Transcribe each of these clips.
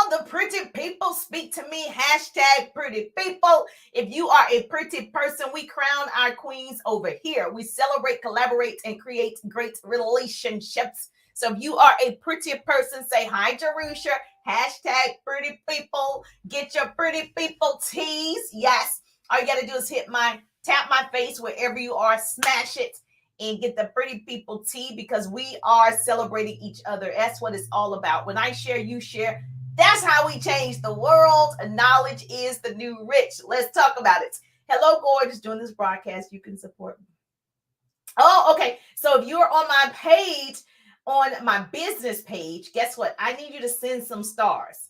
all the pretty people speak to me. Hashtag pretty people. If you are a pretty person, we crown our queens over here. We celebrate, collaborate, and create great relationships. So if you are a pretty person, say hi, Jerusha. Hashtag pretty people. Get your pretty people tees. Yes. All you got to do is tap my face wherever you are, smash it, and get the pretty people tea because we are celebrating each other. That's what it's all about. When I share, you share. That's how we change the world. Knowledge is the new rich. Let's talk about it. Hello, gorgeous. Doing this broadcast, you can support me. Oh, okay. So if you're on my page, on my business page, guess what? I need you to send some stars.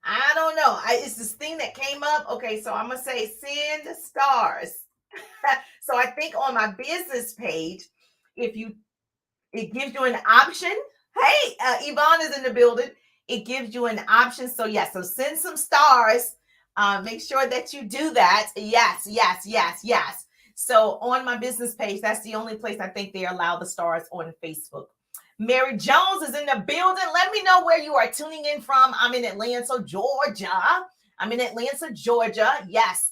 I don't know. It's this thing that came up. Okay, so I'm going to say send stars. So I think on my business page, it gives you an option. Hey, Yvonne is in the building. It gives you an option. So yes, so send some stars. Make sure that you do that. Yes, yes, yes, yes. So on my business page, that's the only place I think they allow the stars on Facebook. Mary Jones is in the building. Let me know where you are tuning in from. I'm in Atlanta, Georgia. Yes.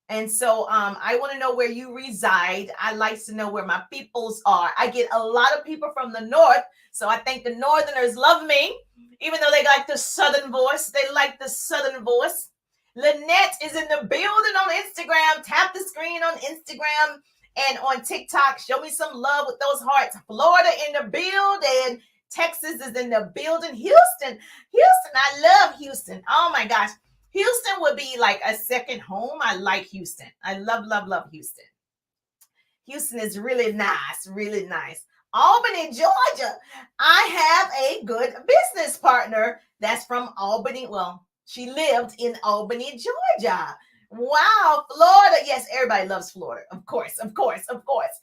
And so I want to know where you reside. I like to know where my peoples are. I get a lot of people from the north. So I think the northerners love me, even though they like the southern voice. They like the southern voice. Lynette is in the building on Instagram. Tap the screen on Instagram and on TikTok. Show me some love with those hearts. Florida in the building. Texas is in the building. Houston, I love Houston. Oh my gosh. Houston would be like a second home. I like Houston. I love, love, love Houston. Houston is really nice, really nice. Albany, Georgia. I have a good business partner that's from Albany. Well, she lived in Albany, Georgia. Wow, Florida. Yes, everybody loves Florida. Of course, of course, of course.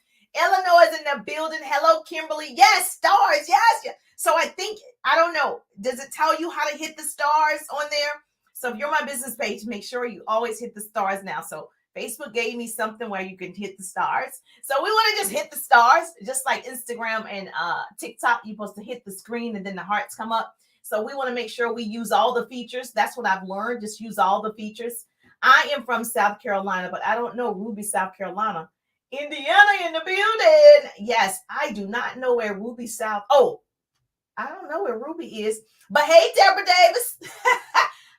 Illinois is in the building. Hello, Kimberly. Yes, stars. Yes, yes. So I think, I don't know. Does it tell you how to hit the stars on there? So if you're on my business page, make sure you always hit the stars now. So Facebook gave me something where you can hit the stars. So we want to just hit the stars, just like Instagram and TikTok. You're supposed to hit the screen and then the hearts come up. So we want to make sure we use all the features. That's what I've learned. Just use all the features. I am from South Carolina, but I don't know Ruby, South Carolina. Indiana in the building. Yes, I do not know where Ruby, South. Oh, I don't know where Ruby is. But hey, Deborah Davis.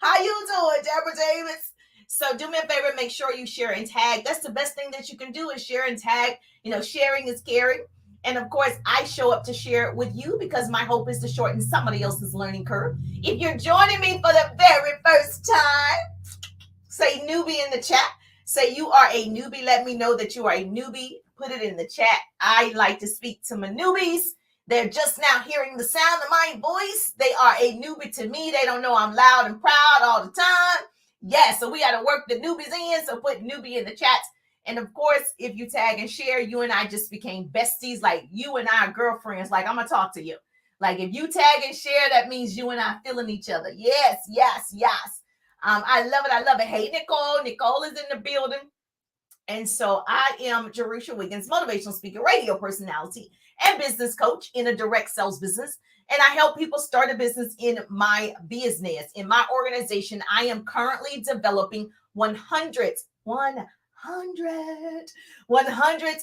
How you doing, Deborah Davis? So do me a favor, make sure you share and tag. That's the best thing that you can do is share and tag. You know, sharing is caring. And of course, I show up to share with you because my hope is to shorten somebody else's learning curve. If you're joining me for the very first time, say newbie in the chat. Say you are a newbie. Let me know that you are a newbie. Put it in the chat. I like to speak to my newbies. They're just now hearing the sound of my voice. They are a newbie to me. They don't know I'm loud and proud all the time. Yes, so we got to work the newbies in. So put newbie in the chat. And of course, if you tag and share, you and I just became besties. Like you and I are girlfriends. Like I'm going to talk to you. Like if you tag and share, that means you and I feeling each other. Yes, yes, yes. I love it. I love it. Hey, Nicole. Nicole is in the building. And so I am Jerusha Wiggins, motivational speaker, radio personality, and business coach in a direct sales business. And I help people start a business in my business. In my organization, I am currently developing 100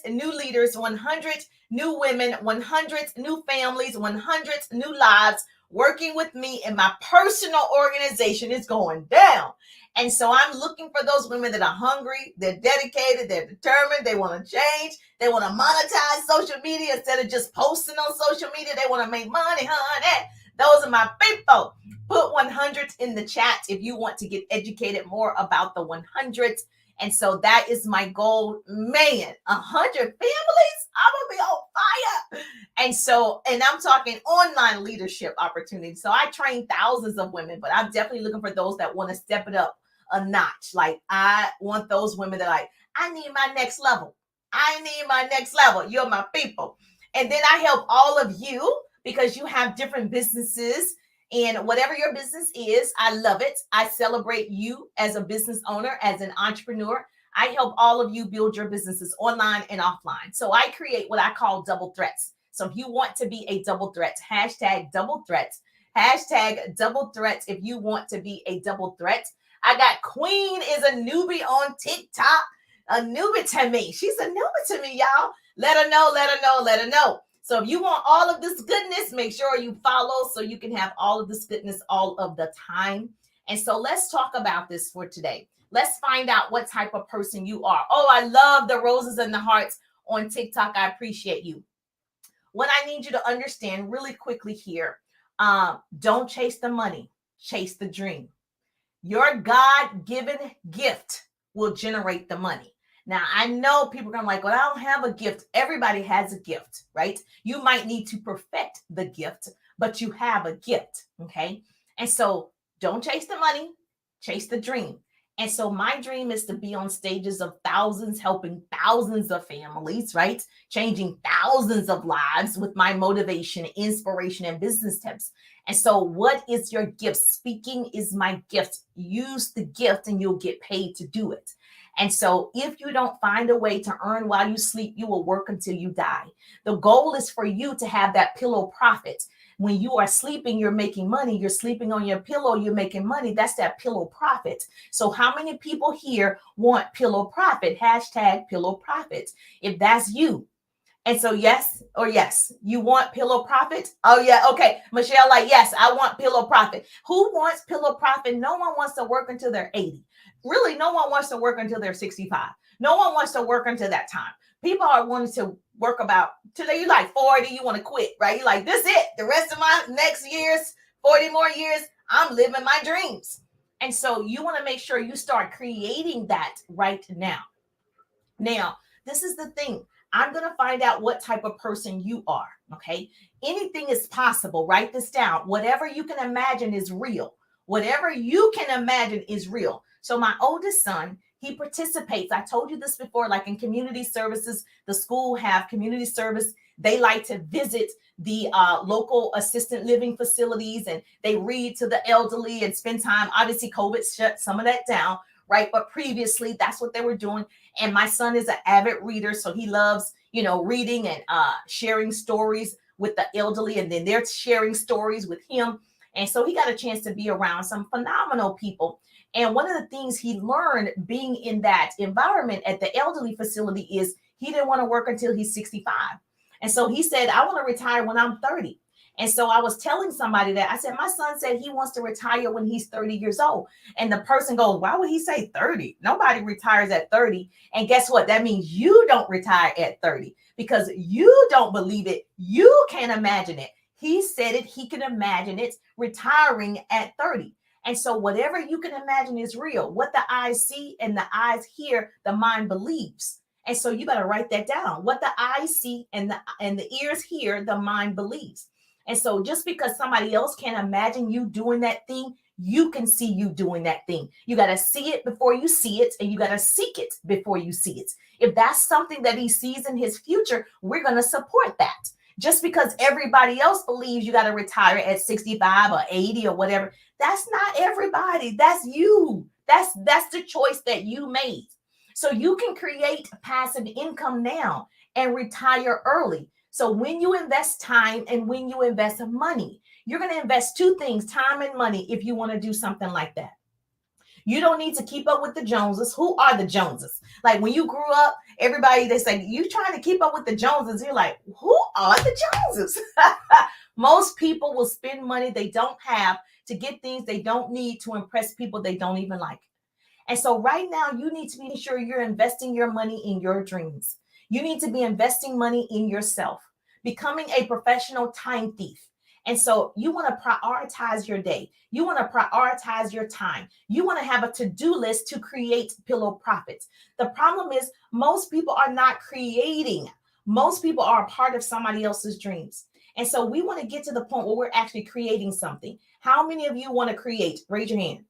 new leaders, 100 new women, 100 new families, 100 new lives working with me, and my personal organization is going down. And so I'm looking for those women that are hungry, they're dedicated, they're determined, they want to change, they want to monetize social media instead of just posting on social media. They want to make money, honey. Those are my people. Put 100 in the chat if you want to get educated more about the 100. And so that is my goal. Man, 100 families, I'm going to be on fire. And so, and I'm talking online leadership opportunities. So I train thousands of women, but I'm definitely looking for those that want to step it up a notch. Like I want those women that are like, I need my next level. I need my next level. You're my people. And then I help all of you because you have different businesses. And whatever your business is, I love it. I celebrate you as a business owner, as an entrepreneur. I help all of you build your businesses online and offline. So I create what I call double threats. So if you want to be a double threat, hashtag double threats, Hashtag double threats if you want to be a double threat. I got Queen is a newbie on TikTok. A newbie to me. She's a newbie to me, y'all. Let her know, let her know, let her know. So if you want all of this goodness, make sure you follow so you can have all of this goodness all of the time. And so let's talk about this for today. Let's find out what type of person you are. Oh, I love the roses and the hearts on TikTok. I appreciate you. What I need you to understand really quickly here, don't chase the money, chase the dream. Your God-given gift will generate the money. Now, I know people are going to like, well, I don't have a gift. Everybody has a gift, right? You might need to perfect the gift, but you have a gift, okay? And so don't chase the money, chase the dream. And so my dream is to be on stages of thousands, helping thousands of families, right? Changing thousands of lives with my motivation, inspiration, and business tips. And so what is your gift? Speaking is my gift. Use the gift and you'll get paid to do it. And so if you don't find a way to earn while you sleep, you will work until you die. The goal is for you to have that pillow profit. When you are sleeping, you're making money. You're sleeping on your pillow, you're making money. That's that pillow profit. So how many people here want pillow profit? Hashtag pillow profit. If that's you. And so yes or yes, you want pillow profit? Oh yeah, okay. Michelle, like, yes, I want pillow profit. Who wants pillow profit? No one wants to work until they're 80. Really, no one wants to work until they're 65. No one wants to work until that time. People are wanting to work about today. You like 40, you want to quit, right? You're like, this it. The rest of my next years, 40 more years, I'm living my dreams. And so you want to make sure you start creating that right now. Now, this is the thing. I'm going to find out what type of person you are. Okay. Anything is possible. Write this down. Whatever you can imagine is real. Whatever you can imagine is real. So my oldest son, he participates. I told you this before, like in community services, the school have community service. They like to visit the local assistant living facilities and they read to the elderly and spend time. Obviously, COVID shut some of that down, right? But previously, that's what they were doing. And my son is an avid reader, so he loves, reading and sharing stories with the elderly, and then they're sharing stories with him. And so he got a chance to be around some phenomenal people. And one of the things he learned being in that environment at the elderly facility is he didn't want to work until he's 65. And so he said, I want to retire when I'm 30. And so I was telling somebody that I said, my son said he wants to retire when he's 30 years old. And the person goes, why would he say 30? Nobody retires at 30. And guess what? That means you don't retire at 30 because you don't believe it. You can't imagine it. He said it. He can imagine it retiring at 30. And so whatever you can imagine is real. What the eyes see and the eyes hear, the mind believes. And so you got to write that down. What the eyes see and the ears hear, the mind believes. And so just because somebody else can't imagine you doing that thing, you can see you doing that thing. You got to see it before you see it, and you got to seek it before you see it. If that's something that he sees in his future, we're going to support that. Just because everybody else believes you got to retire at 65 or 80 or whatever, that's not everybody. That's you. That's the choice that you made. So you can create passive income now and retire early. So when you invest time and when you invest money, you're going to invest two things, time and money, if you want to do something like that. You don't need to keep up with the Joneses. Who are the Joneses? Like when you grew up, everybody, they say, you trying to keep up with the Joneses. You're like, who are the Joneses? Most people will spend money they don't have to get things they don't need to impress people they don't even like. And so right now, you need to be sure you're investing your money in your dreams. You need to be investing money in yourself, becoming a professional time thief. And so you want to prioritize your day. You want to prioritize your time. You want to have a to-do list to create pillow profits. The problem is most people are not creating. Most people are a part of somebody else's dreams. And so we want to get to the point where we're actually creating something. How many of you want to create? Raise your hand.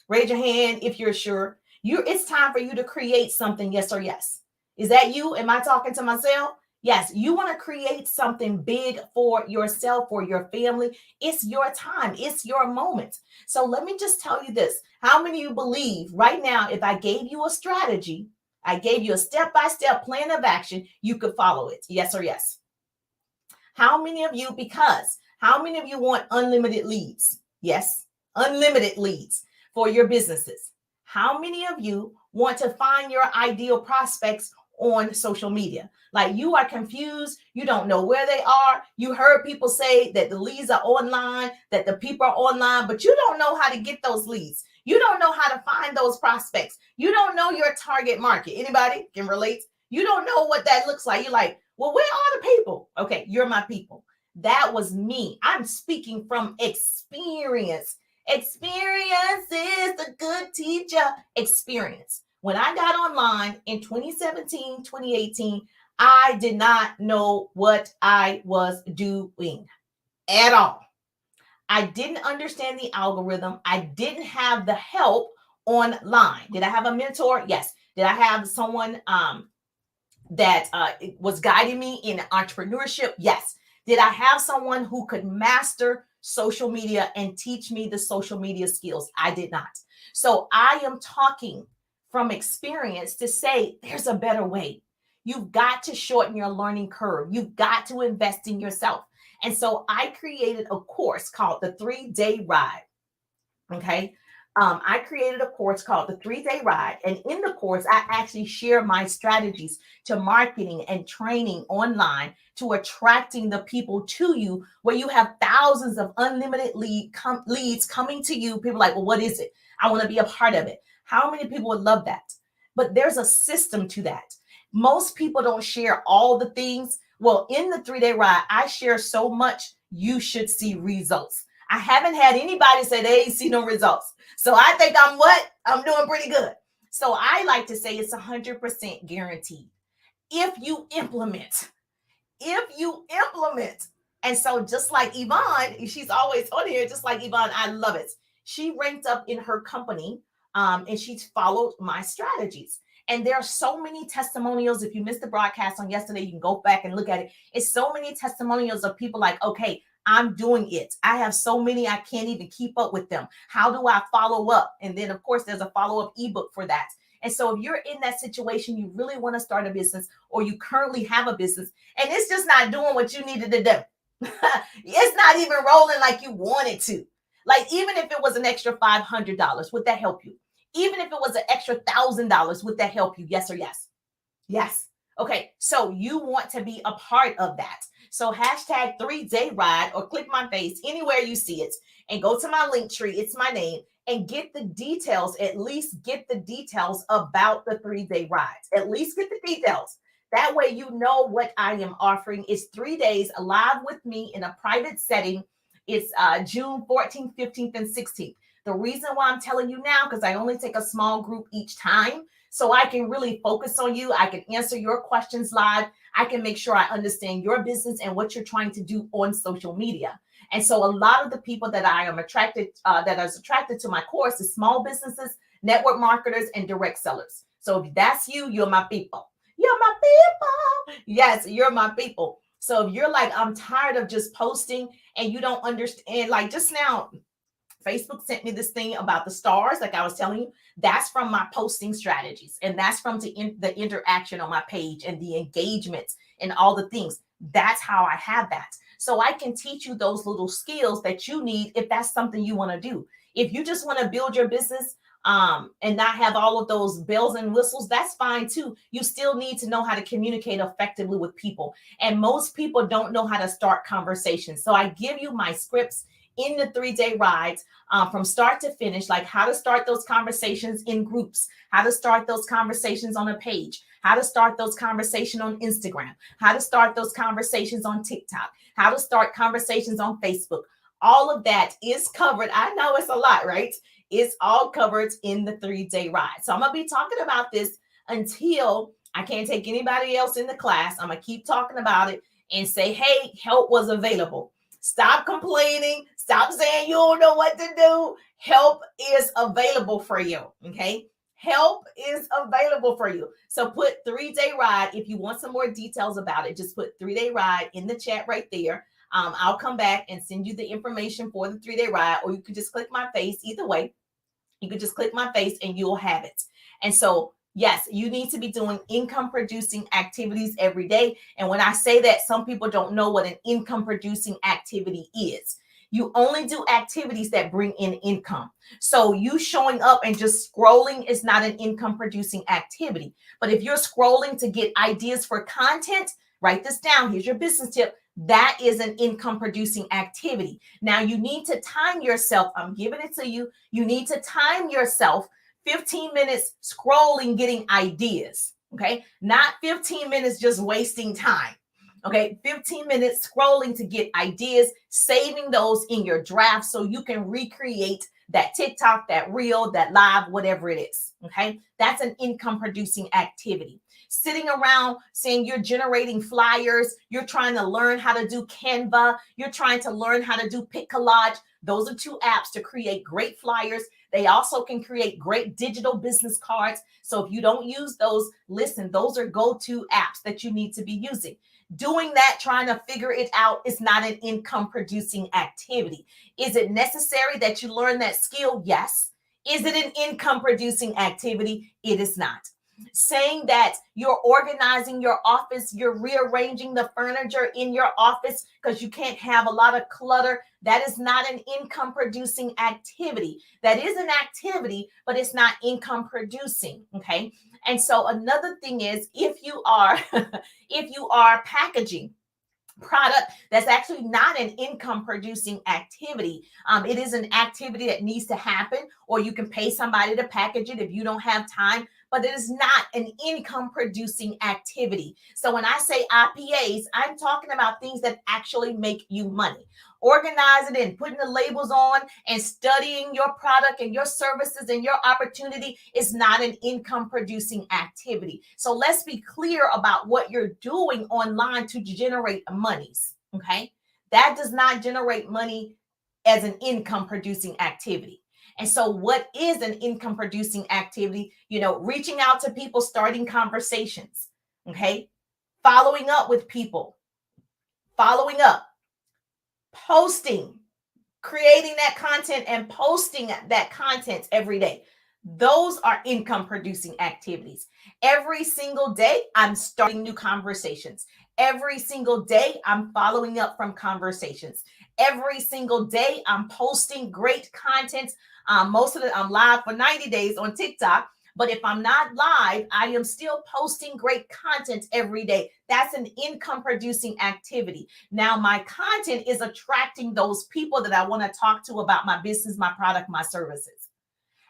Raise your hand if you're sure. It's time for you to create something, yes or yes. Is that you? Am I talking to myself? Yes, you want to create something big for yourself, for your family. It's your time. It's your moment. So let me just tell you this. How many of you believe right now, if I gave you a strategy, I gave you a step-by-step plan of action, you could follow it? Yes or yes? How many of you, because How many of you want unlimited leads? Yes, unlimited leads for your businesses. How many of you want to find your ideal prospects on social media? Like you are confused, you don't know where they are. You heard people say that the leads are online, that the people are online, but you don't know how to get those leads. You don't know how to find those prospects. You don't know your target market. Anybody can relate? You don't know what that looks like. You're like, well, where are the people? Okay, you're my people. That was me. I'm speaking from experience. Experience is a good teacher. Experience. When I got online in 2017, 2018, I did not know what I was doing at all. I didn't understand the algorithm. I didn't have the help online. Did I have a mentor? Yes. Did I have someone that was guiding me in entrepreneurship? Yes. Did I have someone who could master social media and teach me the social media skills? I did not. So I am talking from experience to say there's a better way. You've got to shorten your learning curve. You've got to invest in yourself. And so I created a course called the 3-Day Ride. Okay. I created a course called the 3-Day Ride. And in the course, I actually share my strategies to marketing and training online to attracting the people to you, where you have thousands of unlimited leads coming to you. People are like, well, what is it? I want to be a part of it. How many people would love that? But there's a system to that. Most people don't share all the things. Well, in the 3-Day Ride, I share so much, you should see results. I haven't had anybody say they ain't see no results. So I think I'm doing pretty good. So I like to say it's 100% guaranteed. If you implement. And so just like Yvonne, she's always on here, just like Yvonne, I love it. She ranked up in her company and she's followed my strategies. And there are so many testimonials. If you missed the broadcast on yesterday, you can go back and look at it. It's so many testimonials of people like, okay, I'm doing it. I have so many, I can't even keep up with them. How do I follow up? And then, of course, there's a follow-up ebook for that. And so if you're in that situation, you really want to start a business, or you currently have a business and it's just not doing what you needed to do. It's not even rolling like you wanted to. Like, even if it was an extra $500, would that help you? Even if it was an extra $1,000, would that help you? Yes or yes? Yes. Okay. So you want to be a part of that. So hashtag 3-Day Ride, or click my face anywhere you see it and go to my link tree. It's my name, and get the details. At least get the details about the 3-Day Rides. At least get the details. That way you know what I am offering. It's 3 days live with me in a private setting. It's June 14th, 15th, and 16th. The reason why I'm telling you now, because I only take a small group each time, so I can really focus on you. I can answer your questions live. I can make sure I understand your business and what you're trying to do on social media. And so a lot of the people that I am attracted, that is attracted to my course, is small businesses, network marketers, and direct sellers. So if that's you, you're my people. You're my people. Yes, you're my people. So if you're like, I'm tired of just posting and you don't understand, like just now, Facebook sent me this thing about the stars, like I was telling you. That's from my posting strategies. And that's from the interaction on my page and the engagements and all the things. That's how I have that. So I can teach you those little skills that you need if that's something you want to do. If you just want to build your business and not have all of those bells and whistles, that's fine too. You still need to know how to communicate effectively with people. And most people don't know how to start conversations. So I give you my scripts in the 3-Day Rides from start to finish, like how to start those conversations in groups, how to start those conversations on a page, how to start those conversations on Instagram, how to start those conversations on TikTok, how to start conversations on Facebook. All of that is covered. I know it's a lot, right? It's all covered in the 3-Day Ride. So I'm going to be talking about this until I can't take anybody else in the class. I'm going to keep talking about it and say, hey, help was available. Stop complaining. Stop saying you don't know what to do. Help is available for you. Okay. Help is available for you. So put 3-Day Ride. If you want some more details about it, just put 3-Day Ride in the chat right there. I'll come back and send you the information for the 3-Day Ride, or you could just click my face. Either way, you could just click my face and you'll have it. And so Yes, you need to be doing income producing activities every day. And when I say that, some people don't know what an income producing activity is. You only do activities that bring in income. So you showing up and just scrolling is not an income producing activity. But if you're scrolling to get ideas for content, write this down. Here's your business tip. That is an income producing activity. Now you need to time yourself. I'm giving it to you. You need to time yourself 15 minutes scrolling, getting ideas. Okay. Not 15 minutes just wasting time. Okay. 15 minutes scrolling to get ideas, saving those in your draft so you can recreate that TikTok, that reel, that live, whatever it is. Okay. That's an income producing activity. Sitting around saying you're generating flyers, you're trying to learn how to do Canva, you're trying to learn how to do Pic-Collage. Those are two apps to create great flyers. They also can create great digital business cards. So if you don't use those, listen, those are go-to apps that you need to be using. Doing that, trying to figure it out, is not an income producing activity. Is it necessary that you learn that skill? Yes. Is it an income producing activity? It is not. Saying that you're organizing your office, you're rearranging the furniture in your office because you can't have a lot of clutter, that is not an income producing activity. That is an activity, but it's not income producing. Okay. And so another thing is, if you are if you are packaging product, that's actually not an income producing activity. It is an activity that needs to happen, or you can pay somebody to package it if you don't have time, but it is not an income producing activity. So when I say IPAs, I'm talking about things that actually make you money. Organizing and putting the labels on and studying your product and your services and your opportunity is not an income producing activity. So let's be clear about what you're doing online to generate monies. Okay. That does not generate money as an income producing activity. And so what is an income producing activity? Reaching out to people, starting conversations. Okay. Following up with people, following up, posting, creating that content and posting that content every day. Those are income producing activities. Every single day, I'm starting new conversations. Every single day, I'm following up from conversations. Every single day, I'm posting great content. Most of it, I'm live for 90 days on TikTok. But if I'm not live, I am still posting great content every day. That's an income producing activity. Now, my content is attracting those people that I want to talk to about my business, my product, my services.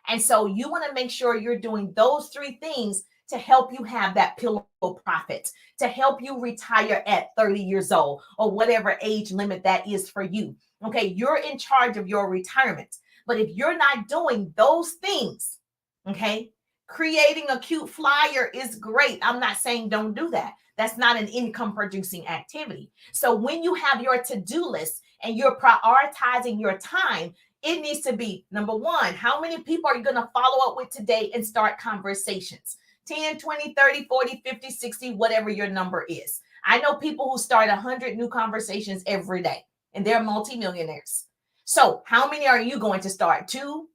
And so you want to make sure you're doing those three things to help you have that pillow profit, to help you retire at 30 years old or whatever age limit that is for you. Okay, you're in charge of your retirement. But if you're not doing those things, okay, creating a cute flyer is great. I'm not saying don't do that. That's not an income producing activity. So when you have your to-do list and you're prioritizing your time, it needs to be, number one, how many people are you going to follow up with today and start conversations? 10, 20, 30, 40, 50, 60, whatever your number is. I know people who start 100 new conversations every day, and they're multimillionaires. So how many are you going to start? 2,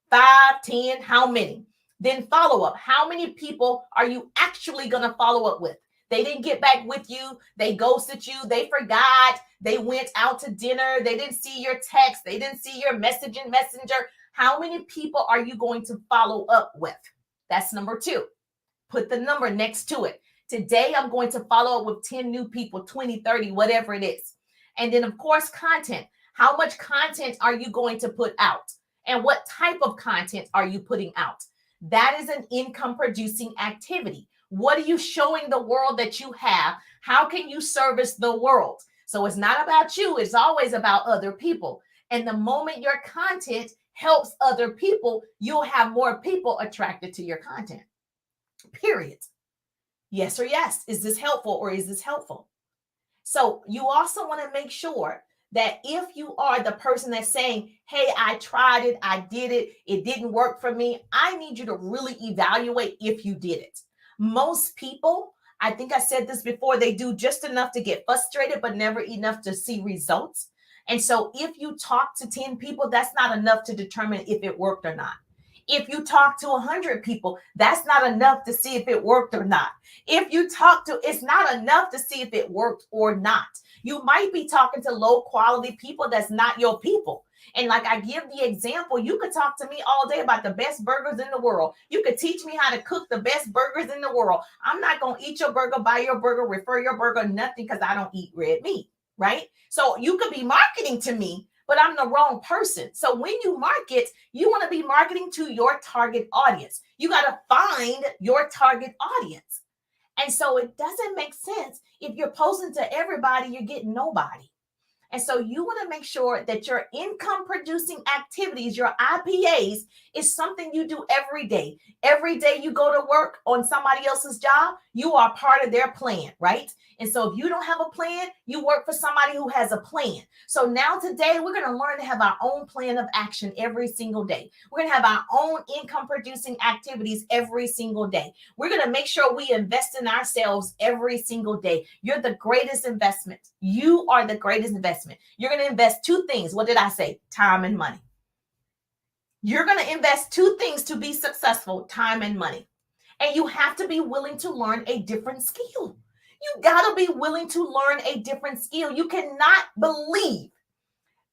5, 10, how many? Then follow up. How many people are you actually going to follow up with? They didn't get back with you. They ghosted you. They forgot. They went out to dinner. They didn't see your text. They didn't see your messenger. How many people are you going to follow up with? That's number 2. Put the number next to it. Today, I'm going to follow up with 10 new people, 20, 30, whatever it is. And then, of course, content. How much content are you going to put out? And what type of content are you putting out? That is an income producing activity. What are you showing the world that you have? How can you service the world? So it's not about you. It's always about other people. And the moment your content helps other people, you'll have more people attracted to your content. Period. Yes or yes. Is this helpful or is this helpful? So you also want to make sure that if you are the person that's saying, hey, I tried it, I did it, it didn't work for me, I need you to really evaluate if you did it. Most people, I think I said this before, they do just enough to get frustrated, but never enough to see results. And so if you talk to 10 people, that's not enough to determine if it worked or not. If you talk to 100 people, that's not enough to see if it worked or not. If you talk to, it's not enough to see if it worked or not. You might be talking to low quality people that's not your people. And like I give the example, you could talk to me all day about the best burgers in the world. You could teach me how to cook the best burgers in the world. I'm not going to eat your burger, buy your burger, refer your burger, nothing, because I don't eat red meat, right? So you could be marketing to me, but I'm the wrong person. So when you market, you want to be marketing to your target audience. You got to find your target audience. And so it doesn't make sense if you're posting to everybody, you're getting nobody. And so you want to make sure that your income producing activities, your IPAs, is something you do every day. Every day you go to work on somebody else's job, you are part of their plan, right? And so if you don't have a plan, you work for somebody who has a plan. So now today, we're going to learn to have our own plan of action every single day. We're going to have our own income producing activities every single day. We're going to make sure we invest in ourselves every single day. You're the greatest investment. You are the greatest investment. You're going to invest two things. What did I say? Time and money. You're going to invest two things to be successful: time and money. And you have to be willing to learn a different skill. You got to be willing to learn a different skill. You cannot believe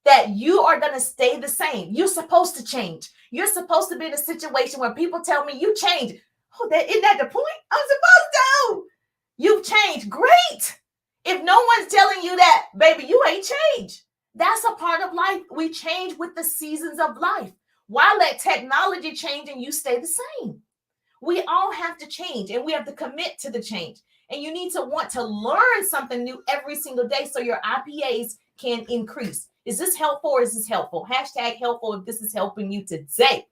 that you are going to stay the same. You're supposed to change. You're supposed to be in a situation where people tell me you changed. Oh, isn't that the point? I'm supposed to. You've changed. Great. If no one's telling you that, baby, you ain't changed. That's a part of life. We change with the seasons of life. Why let technology change and you stay the same? We all have to change, and we have to commit to the change. And you need to want to learn something new every single day so your IPAs can increase. Is this helpful or is this helpful? Hashtag helpful if this is helping you today.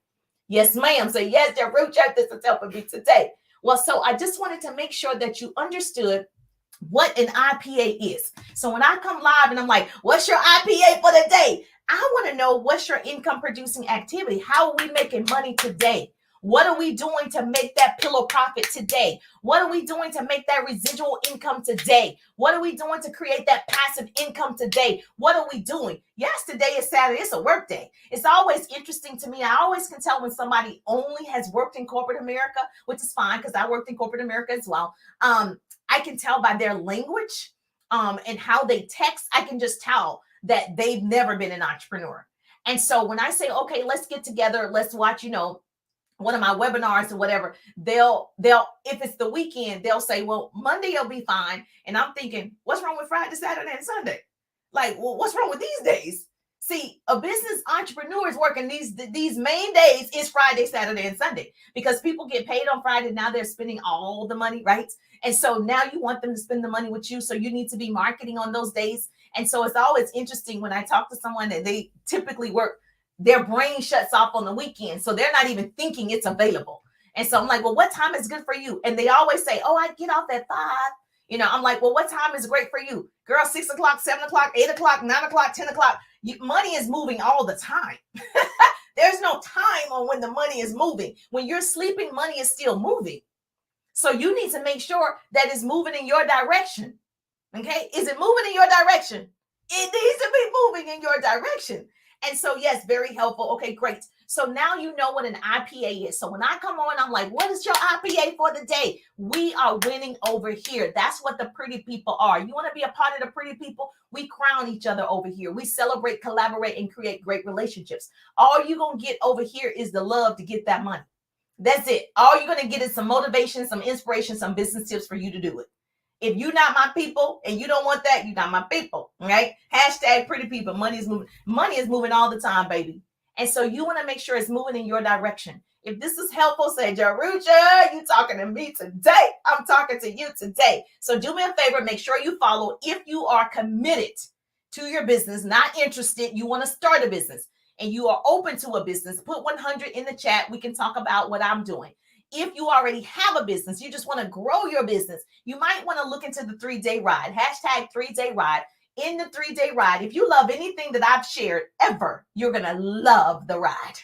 Yes, ma'am. Say, yes, Jarucha, this is helping me today. Well, so I just wanted to make sure that you understood what an IPA is. So when I come live and I'm like, what's your IPA for the day? I want to know, what's your income producing activity? How are we making money today? What are we doing to make that pillow profit today? What are we doing to make that residual income today? What are we doing to create that passive income today? What are we doing? Yes, today is Saturday. It's a work day. It's always interesting to me. I always can tell when somebody only has worked in corporate America, which is fine because I worked in corporate America as well. I can tell by their language and how they text. I can just tell that they've never been an entrepreneur. And so when I say, okay, let's get together, let's watch, one of my webinars or whatever, they'll, if it's the weekend, they'll say, well, Monday you'll be fine. And I'm thinking, what's wrong with Friday, Saturday, and Sunday? Like, well, what's wrong with these days? See, a business entrepreneur is working these main days is Friday, Saturday, and Sunday, because people get paid on Friday. Now they're spending all the money, right? And so now you want them to spend the money with you. So you need to be marketing on those days. And so it's always interesting when I talk to someone that they typically work, their brain shuts off on the weekend. So they're not even thinking it's available. And so I'm like, well, what time is good for you? And they always say, oh, I get off at 5. I'm like, well, what time is great for you? Girl, 6 o'clock, 7 o'clock, 8 o'clock, 9 o'clock, 10 o'clock. Money is moving all the time. There's no time on when the money is moving. When you're sleeping, money is still moving. So you need to make sure that it's moving in your direction. Okay. Is it moving in your direction? It needs to be moving in your direction. And so, yes, very helpful. Okay, great. So now you know what an IPA is. So when I come on, I'm like, what is your IPA for the day? We are winning over here. That's what the pretty people are. You want to be a part of the pretty people? We crown each other over here. We celebrate, collaborate, and create great relationships. All you're going to get over here is the love to get that money. That's it. All you're going to get is some motivation, some inspiration, some business tips for you to do it. If you're not my people and you don't want that, you're not my people, right? Hashtag pretty people. Money is moving. Money is moving all the time, baby. And so you want to make sure it's moving in your direction. If this is helpful, say, Jarucha, you talking to me today. I'm talking to you today. So do me a favor, make sure you follow. If you are committed to your business, not interested, you want to start a business and you are open to a business, put 100 in the chat. We can talk about what I'm doing. If you already have a business, you just want to grow your business, you might want to look into the 3-day ride. Hashtag 3-day ride. In the 3-day ride, if you love anything that I've shared ever, you're going to love the ride.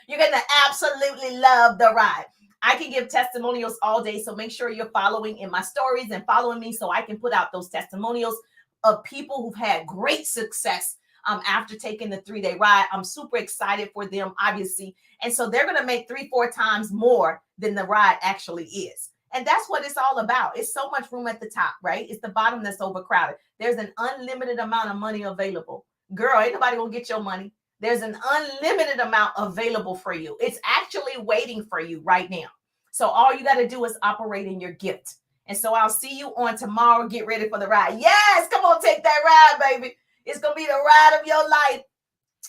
You're going to absolutely love the ride. I can give testimonials all day, so make sure you're following in my stories and following me so I can put out those testimonials of people who've had great success after taking the 3-day ride. I'm super excited for them, obviously. And so they're going to make 3-4 times more than the ride actually is. And that's what it's all about. It's so much room at the top, right? It's the bottom that's overcrowded. There's an unlimited amount of money available. Girl, ain't nobody gonna get your money. There's an unlimited amount available for you. It's actually waiting for you right now. So all you got to do is operate in your gift. And so I'll see you on tomorrow. Get ready for the ride. Yes, come on, take that ride, baby. It's going to be the ride of your life.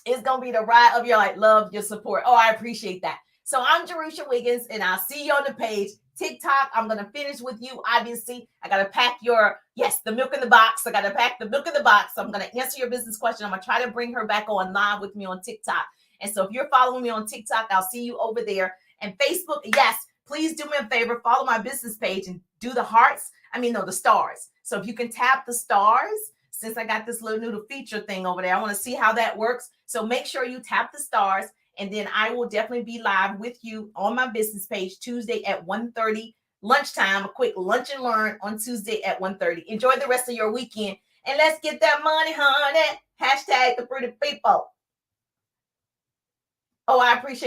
It's going to be the ride of your life. Love your support. Oh, I appreciate that. So I'm Jerusha Wiggins, and I'll see you on the page. TikTok, I'm going to finish with you, obviously. I got to pack the milk in the box. I got to pack the milk in the box. So I'm going to answer your business question. I'm going to try to bring her back on live with me on TikTok. And so if you're following me on TikTok, I'll see you over there. And Facebook, yes, please do me a favor. Follow my business page and do the hearts. The stars. So if you can tap the stars, since I got this little noodle feature thing over there, I want to see how that works. So make sure you tap the stars. And then I will definitely be live with you on my business page Tuesday at 1:30 lunchtime, a quick lunch and learn on Tuesday at 1:30. Enjoy the rest of your weekend. And let's get that money, honey. # the pretty people. Oh, I appreciate